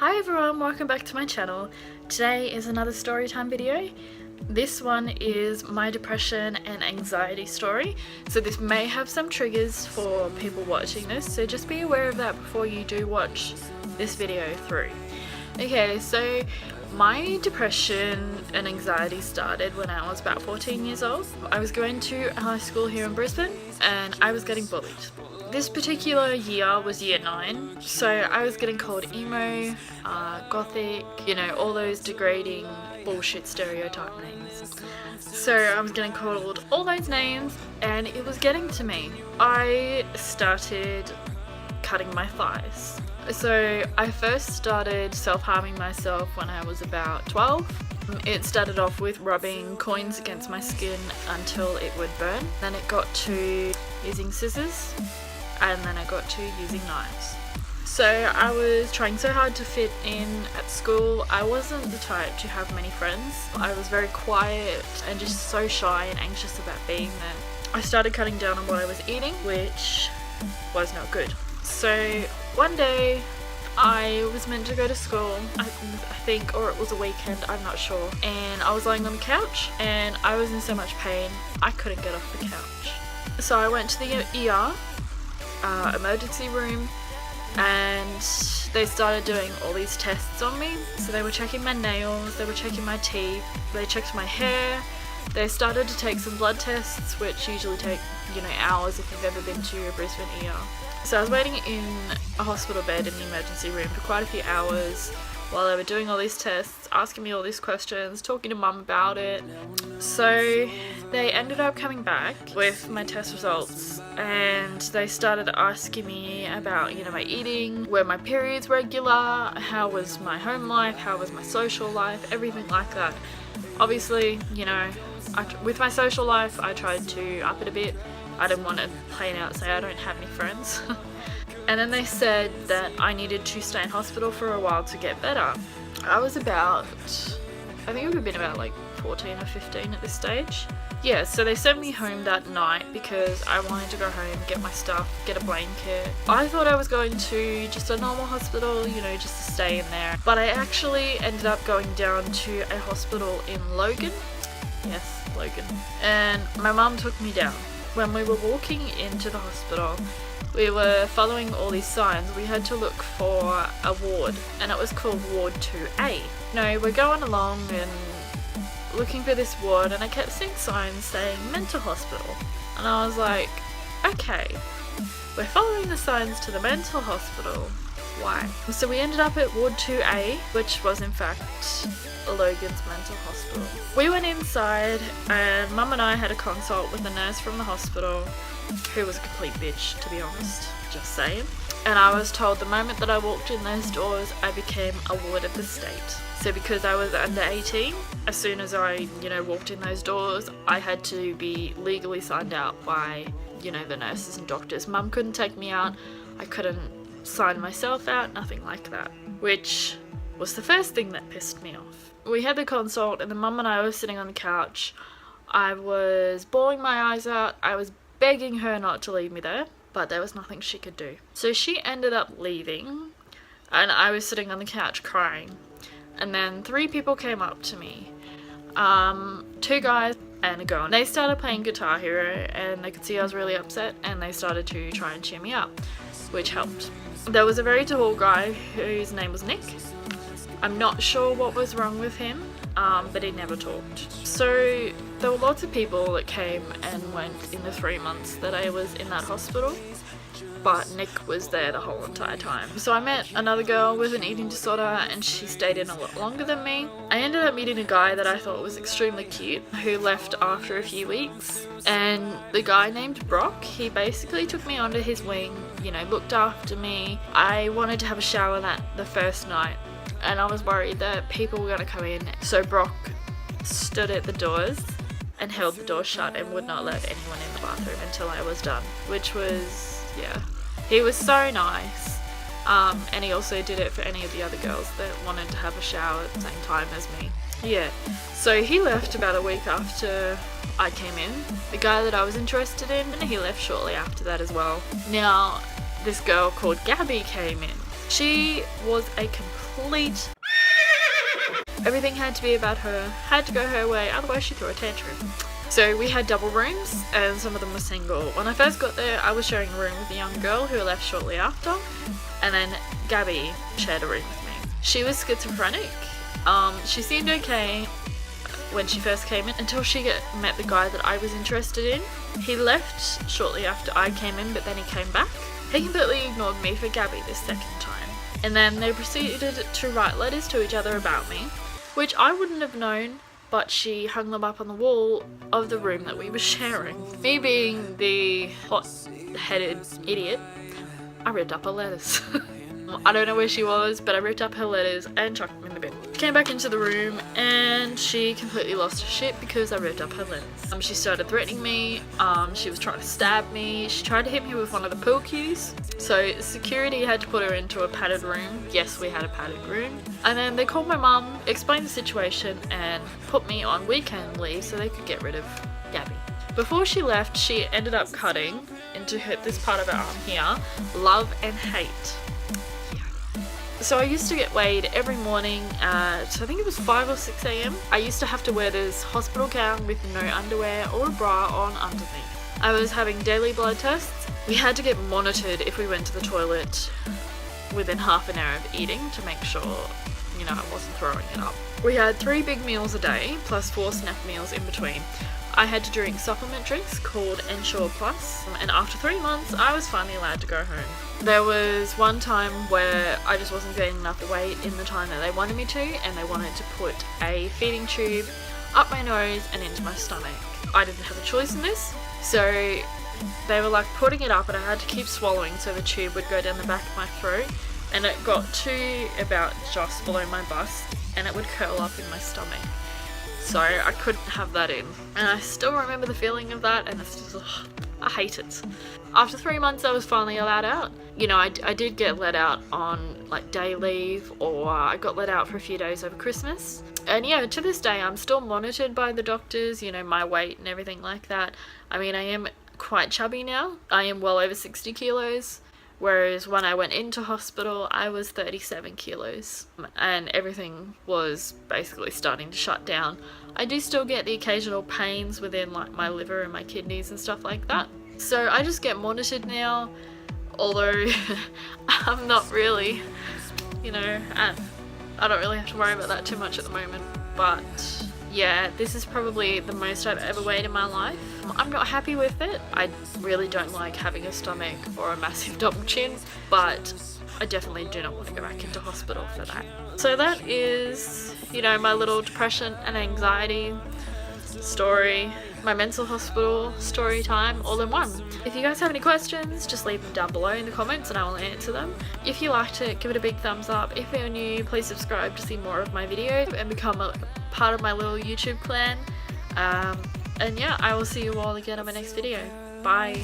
Hi everyone, welcome back to my channel. Today is another storytime video. This one is my depression and anxiety story, so this may have some triggers for people watching this, so just be aware of that before you do watch this video through. Okay, so my depression and anxiety started when I was about 14 years old. I was going to a high school here in Brisbane and I was getting bullied. This particular year was year 9, so I was getting called emo, gothic, you know, all those degrading bullshit stereotype names. So I was getting called all those names and it was getting to me. I started cutting my thighs. So I first started self-harming myself when I was about 12. It started off with rubbing coins against my skin until it would burn. Then it got to using scissors, and then I got to using knives. So I was trying so hard to fit in at school. I wasn't the type to have many friends. I was very quiet and just so shy and anxious about being there. I started cutting down on what I was eating, which was not good. So one day I was meant to go to school, I think, or it was a weekend, I'm not sure, and I was lying on the couch and I was in so much pain I couldn't get off the couch. So I went to the ER, emergency room, and they started doing all these tests on me. So they were checking my nails, they were checking my teeth, they checked my hair, they started to take some blood tests, which usually take, you know, hours if you've ever been to a Brisbane ER. So I was waiting in a hospital bed in the emergency room for quite a few hours while they were doing all these tests, asking me all these questions, talking to mum about it. So they ended up coming back with my test results and they started asking me about, you know, my eating, were my periods regular, how was my home life, how was my social life, everything like that. Obviously, you know, with my social life I tried to up it a bit. I didn't want to plain out say I don't have any friends. And then they said that I needed to stay in hospital for a while to get better. I was about, I think it would have been about like 14 or 15 at this stage. Yeah, so they sent me home that night because I wanted to go home, get my stuff, get a blanket. I thought I was going to just a normal hospital, you know, just to stay in there. But I actually ended up going down to a hospital in Logan. Yes, Logan. And my mum took me down. When we were walking into the hospital, we were following all these signs. We had to look for a ward, and it was called Ward 2A. No, we're going along and looking for this ward, and I kept seeing signs saying mental hospital. And I was like, okay, we're following the signs to the mental hospital. Why? So we ended up at Ward 2A, which was in fact Logan's mental hospital. We went inside and Mum and I had a consult with a nurse from the hospital who was a complete bitch, to be honest, just saying. And I was told the moment that I walked in those doors I became a ward of the state. So because I was under 18, as soon as I, you know, walked in those doors, I had to be legally signed out by, you know, the nurses and doctors. Mum couldn't take me out, I couldn't sign myself out, nothing like that, which was the first thing that pissed me off. We had the consult and the mum and I were sitting on the couch. I was bawling my eyes out, I was begging her not to leave me there, but there was nothing she could do. So she ended up leaving and I was sitting on the couch crying, and then 3 people came up to me, 2 guys and a girl. They started playing Guitar Hero and they could see I was really upset and they started to try and cheer me up, which helped. There was a very tall guy whose name was Nick. I'm not sure what was wrong with him, but he never talked. So there were lots of people that came and went in the 3 months that I was in that hospital, but Nick was there the whole entire time. So I met another girl with an eating disorder and she stayed in a lot longer than me. I ended up meeting a guy that I thought was extremely cute who left after a few weeks, and the guy named Brock, he basically took me under his wing, you know, looked after me. I wanted to have a shower the first night and I was worried that people were going to come in, so Brock stood at the doors and held the door shut and would not let anyone in the bathroom until I was done, which was, yeah, he was so nice. And he also did it for any of the other girls that wanted to have a shower at the same time as me. Yeah, so he left about a week after I came in. The guy that I was interested in, he left shortly after that as well. Now, this girl called Gabby came in. She was a complete complete. Everything had to be about her, had to go her way, otherwise she threw a tantrum. So we had double rooms and some of them were single. When I first got there, I was sharing a room with a young girl who left shortly after, and then Gabby shared a room with me. She was schizophrenic. She seemed okay when she first came in until she met the guy that I was interested in. He left shortly after I came in, but then he came back. He completely ignored me for Gabby this second time. And then they proceeded to write letters to each other about me, which I wouldn't have known, but she hung them up on the wall of the room that we were sharing. Me being the hot-headed idiot, I ripped up her letters. I don't know where she was, but I ripped up her letters and chucked them in the bin. Came back into the room and she completely lost her shit because I ripped up her letters. She started threatening me, she was trying to stab me, she tried to hit me with one of the pool cues. So security had to put her into a padded room. Yes, we had a padded room. And then they called my mum, explained the situation and put me on weekend leave so they could get rid of Gabby. Before she left, she ended up cutting into this part of her arm here, love and hate. So I used to get weighed every morning at, I think it was 5 or 6 a.m. I used to have to wear this hospital gown with no underwear or a bra on underneath. I was having daily blood tests. We had to get monitored if we went to the toilet within half an hour of eating to make sure, you know, I wasn't throwing it up. We had 3 big meals a day plus 4 snack meals in between. I had to drink supplement drinks called XoPeace, and after 3 months I was finally allowed to go home. There was one time where I just wasn't getting enough weight in the time that they wanted me to, and they wanted to put a feeding tube up my nose and into my stomach. I didn't have a choice in this, so they were like putting it up and I had to keep swallowing so the tube would go down the back of my throat, and it got to about just below my bust and it would curl up in my stomach. So I couldn't have that in. And I still remember the feeling of that, and it's just, ugh, I hate it. After 3 months I was finally allowed out. You know, I did get let out on like day leave, or I got let out for a few days over Christmas. And yeah, to this day I'm still monitored by the doctors, you know, my weight and everything like that. I mean, I am quite chubby now. I am well over 60 kilos. Whereas when I went into hospital, I was 37 kilos and everything was basically starting to shut down. I do still get the occasional pains within like my liver and my kidneys and stuff like that. So I just get monitored now, although I'm not really, you know, I don't really have to worry about that too much at the moment. But yeah, this is probably the most I've ever weighed in my life. I'm not happy with it. I really don't like having a stomach or a massive double chin, but I definitely do not want to go back into hospital for that. So that is, you know, my little depression and anxiety story, my mental hospital story time all in one. If you guys have any questions, just leave them down below in the comments and I will answer them. If you liked it, give it a big thumbs up. If you're new, please subscribe to see more of my videos and become a part of my little YouTube clan. And yeah, I will see you all again on my next video. Bye.